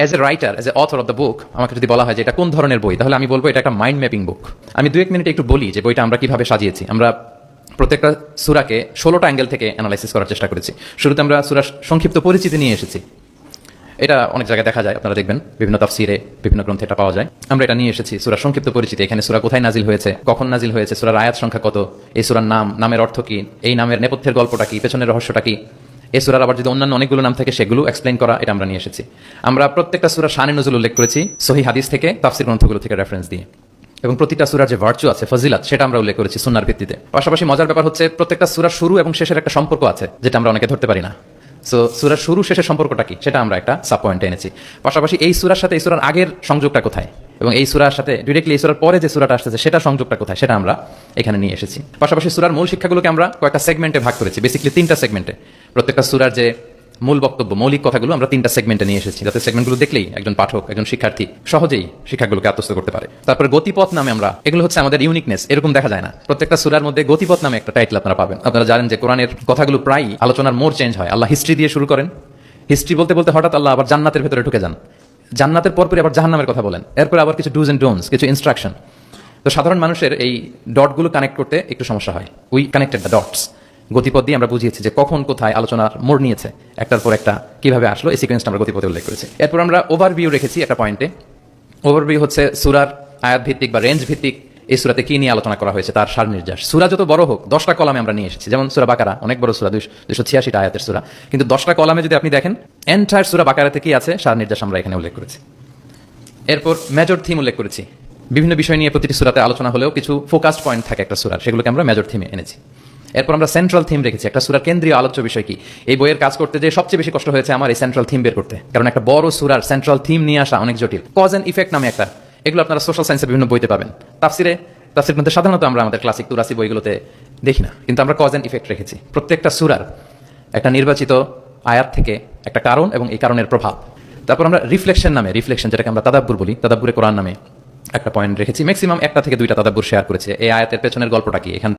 As a writer, as a author of the book, আমাকে যদি বলা হয় যে এটা কোন ধরনের বই, তাহলে আমি বলবো এটা একটা মাইন্ড ম্যাপিং বুক। আমি 2-1 মিনিটে একটু বলি যে বইটা আমরা কিভাবে সাজিয়েছি। আমরা প্রত্যেকটা সূরাকে 16টা অ্যাঙ্গেল থেকে অ্যানালাইসিস করার চেষ্টা করেছি। শুরুতে আমরা সূরার সংক্ষিপ্ত পরিচিতি নিয়ে এসেছি। এটা অনেক জায়গায় দেখা যায়, আপনারা দেখবেন বিভিন্ন তাফসিরে, বিভিন্ন গ্রন্থে এটা পাওয়া যায়। আমরা এটা নিয়ে এসেছি সূরার সংক্ষিপ্ত পরিচিতি। এখানে সূরা কোথায় নাজিল হয়েছে, কখন নাজিল হয়েছে, সূরার আয়াত সংখ্যা কত, এই সূরার নাম, নামের অর্থ কি, এই নামের নেপথ্যের গল্পটা কি, পেছনের রহস্যটা কি, এই সূরার আবার যদি অন্যান্য অনেকগুলো নাম থাকে সেগুলো এক্সপ্লেইন করা, এটা আমরা নিয়ে এসেছি। আমরা প্রত্যেকটা সূরার শানে নজুল উল্লেখ করেছি সহিহ হাদিস থেকে, তাফসির গ্রন্থগুলো থেকে রেফারেন্স দিয়ে, এবং প্রতিটা সূরার যে ভার্চু আছে, ফজিলাত, সেটা আমরা উল্লেখ করেছি সুন্নাহর ভিত্তিতে। পাশাপাশি মজার ব্যাপার হচ্ছে প্রত্যেকটা সূরার শুরু এবং শেষের একটা সম্পর্ক আছে, যেটা আমরা অনেকে ধরতে পারি না। সো সূরার শুরু শেষের সম্পর্কটা কি, সেটা আমরা একটা সাব পয়েন্টে এনেছি। পাশাপাশি এই সূরার সাথে এই সূরার আগের সংযোগটা কোথায়, এবং এই সূরার সাথে ডিরেক্টলি এই সূরার পরে যে সূরাটা আসছে সেটা সংযোগটা কোথায়, সেটা আমরা এখানে নিয়ে এসেছি। পাশাপাশি সূরার মূল শিক্ষাগুলোকে আমরা কয়েকটা সেগমেন্টে ভাগ করেছি, বেসিক্যালি 3টা সেগমেন্টে। প্রত্যেকটা সূরার যে মূল বক্তব্য, মৌলিক কথাগুলো আমরা 3টা সেগমেন্টে নিয়ে এসেছি, যাতে সেগমেন্টগুলো দেখলেই একজন পাঠক, একজন শিক্ষার্থী সহজেই শিক্ষাগুলোকে আত্মস্থ করতে পারে। তারপরে গতিপথ নামে আমরা, এগুলো হচ্ছে আমাদের ইউনিকনেস, এরকম দেখা যায় না। প্রত্যেকটা সূরার মধ্যে গতিপথ নামে একটা টাইটেল আপনারা পাবেন। আপনারা জানেন যে কোরআনের কথাগুলো প্রায় আলোচনার মোড় চেঞ্জ হয়। আল্লাহ হিস্ট্রি দিয়ে শুরু করেন, হিস্ট্রি বলতে বলতে হঠাৎ আল্লাহ আবার জান্নাতের ভেতরে ঢুকে যান, জান্নাতের পরপরই আবার জাহান্নামের কথা বলেন, এরপরে আবার কিছু ডুজ এন্ড ডোন্টস, কিছু ইনস্ট্রাকশন। তো সাধারণ মানুষের এই ডটগুলো কানেক্ট করতে একটু সমস্যা হয়। We connected the dots. গতিপথ দিয়ে আমরা বুঝিয়েছি যে কখন কোথায় আলোচনার মোড় নিয়েছে, একটার পর একটা কিভাবে আসলো, এই সিকোয়েন্সটা আমরা গতিপথে উল্লেখ করেছি। এরপর আমরা ওভারভিউ রেখেছি একটা পয়েন্টে। ওভারভিউ হচ্ছে সূরার আয়াত ভিত্তিক বা রেঞ্জ ভিত্তিক এই সূরাতে কি নিয়ে আলোচনা করা হয়েছে তার সার নির্যাস। সূরা যত বড় হোক, 10টা কলামে আমরা নিয়ে এসেছি। যেমন সূরা বাকারা অনেক বড় সূরা, 286টা আয়াতের সূরা, কিন্তু 10টা কলামে যদি আপনি দেখেন এন্টায়ার সূরা বাকারাতে কি আছে সার নির্যাস আমরা এখানে উল্লেখ করেছি। এরপর মেজর থিম উল্লেখ করেছি। বিভিন্ন বিষয় নিয়ে প্রতিটি সূরাতে আলোচনা হলেও কিছু ফোকাসড পয়েন্ট থাকে একটা সূরার, সেগুলোকে আমরা মেজর থিমে এনেছি। এরপর আমরা সেন্ট্রাল থিম রেখেছি, একটা সূরার কেন্দ্রীয় আলোচ্য বিষয় কি। এই বইয়ের কাজ করতে যে সবচেয়ে বেশি কষ্ট হয়েছে আমার এই সেন্ট্রাল থিম বের করতে, কারণ একটা বড় সূরার সেন্ট্রাল থিম নিয়ে আসা অনেক জটিল। কজ এন্ড ইফেক্ট নামে একটা, এগুলো আপনারা সোশ্যাল সায়েন্সের বিভিন্ন বইতে পাবেন। তাফসির গ্রন্থে সাধারণত আমরা আমাদের ক্লাসিক তুরাসি বইগুলোতে দেখি না, কিন্তু আমরা কজ এন্ড ইফেক্ট রেখেছি। প্রত্যেকটা সূরার একটা নির্বাচিত আয়াত থেকে একটা কারণ এবং এই কারণের প্রভাব। তারপর আমরা রিফ্লেকশন নামে, রিফ্লেকশন যেটাকে আমরা তাদাব্বুর বলি, তাদাব্বুরে কোরআন নামে একটা পয়েন্ট রেখেছি। ম্যাক্সিমাম 1টা থেকে 2টা তাদাব্বুর শেয়ার করেছে। এই আয়াতের পেছনের গল্পটা কি, এখান